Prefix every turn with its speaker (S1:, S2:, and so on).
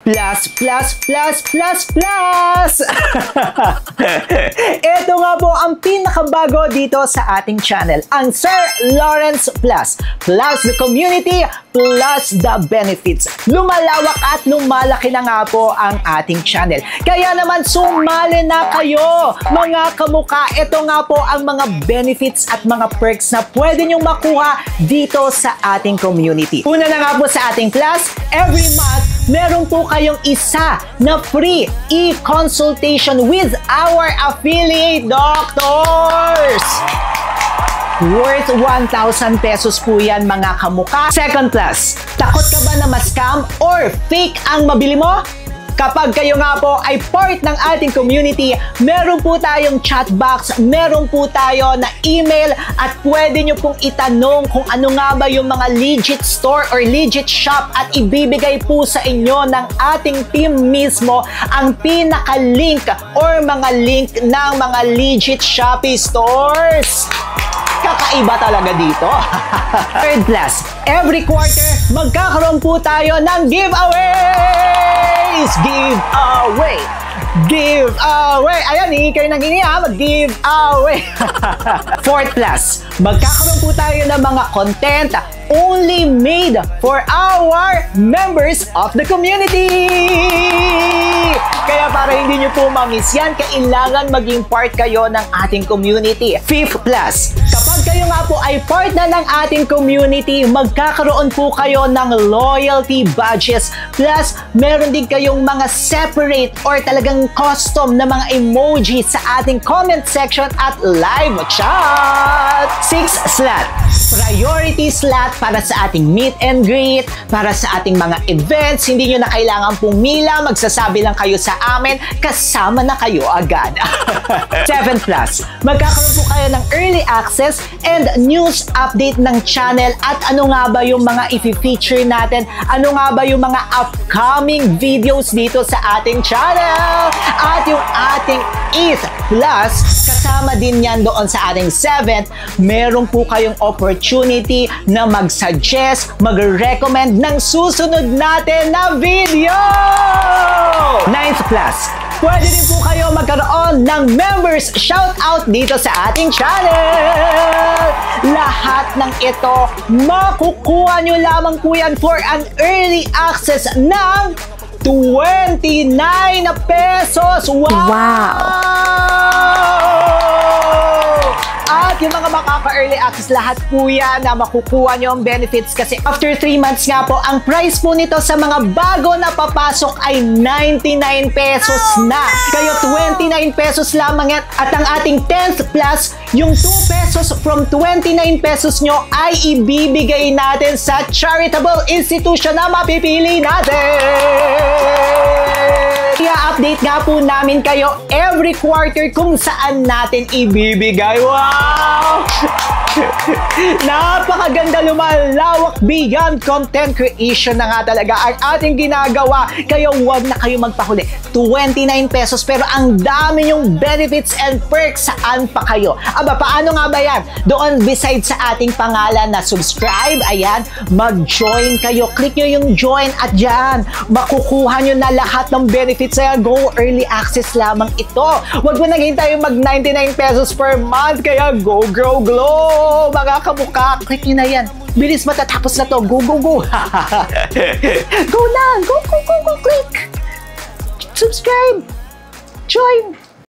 S1: plus, plus, plus, plus, plus! Ito nga po ang pinakabago dito sa ating channel, ang Sir Lawrence Plus. Plus the community, plus the benefits. Lumalawak at lumalaki na nga po ang ating channel. Kaya naman sumali na kayo, mga kamuka. Ito nga po ang mga benefits at mga perks na pwede nyong makuha dito sa ating community. Una na nga po sa ating Plus, every month, meron po kayong isa na free e-consultation with our affiliate doctors. Worth 1,000 pesos po yan, mga kamuka. Second Plus, takot ka ba na ma-scam or fake ang mabili mo? Kapag kayo nga po ay part ng ating community, meron po tayong chat box, meron po tayo na email at pwede nyo pong itanong kung ano nga ba yung mga legit store or legit shop at ibibigay po sa inyo ng ating team mismo ang pinaka-link or mga link ng mga legit Shopee stores. Kakaiba talaga dito. Third Plus, every quarter, magkakaroon po tayo ng giveaways! Giveaway! Giveaway! Ayan, hingi kayo ng hingi ha, mag-giveaway! Fourth Plus, magkakaroon po tayo ng mga content only made for our members of the community! Kaya para hindi nyo po mamiss yan, kailangan maging part kayo ng ating community. Fifth Plus, kapag kayo nga po ay part na ng ating community, magkakaroon po kayo ng loyalty badges. Plus, meron din kayong mga separate or talagang custom na mga emoji sa ating comment section at live chat. Sixth slot, priority slot para sa ating meet and greet, para sa ating mga events. Hindi nyo na kailangan pumila, magsasabi lang kayo sa amin, kasama na kayo agad. 7 Plus, magkakaroon po kayo ng early access and news update ng channel at ano nga ba yung mga i-feature natin, ano nga ba yung mga upcoming videos dito sa ating channel. At yung ating 8th Plus, kasama din yan doon sa ating 7th, meron po kayong opportunity na mag-suggest, mag-recommend ng susunod natin na video! 9th Plus, pwede din po kayo magkaroon ng members shoutout dito sa ating channel! Lahat ng ito, makukuha nyo lamang po yan for an early access ng 29 pesos! Wow! At yung mga makaka-early access, lahat po yan na makukuha nyo ang benefits kasi after 3 months nga po, ang price po nito sa mga bago na papasok ay 99 pesos na. Kayo 29 pesos lamang yan. At ang ating 10th Plus, yung 2 pesos from 29 pesos nyo ay ibibigay natin sa charitable institution na mapipili natin. I-update nga po namin kayo every quarter kung saan natin ibibigay. Wow! Napakaganda, lumalawak beyond content creation na nga talaga ang ating ginagawa. Kaya huwag na kayo magpahuli. 29 pesos pero ang dami yung benefits and perks. Saan pa kayo? Aba, paano nga ba yan? Doon beside sa ating pangalan na subscribe, ayan, mag-join kayo. Click nyo yung join at dyan, makukuha nyo na lahat ng benefits. Kaya go early access lamang ito. Huwag mo naghintay mag 99 pesos per month. Kaya go, grow, glow! Mga kamuka, click nyo na yan. Bilis matatapos na to. Go, go, go! Go na! Go, go, go, go! Click! Subscribe! Join!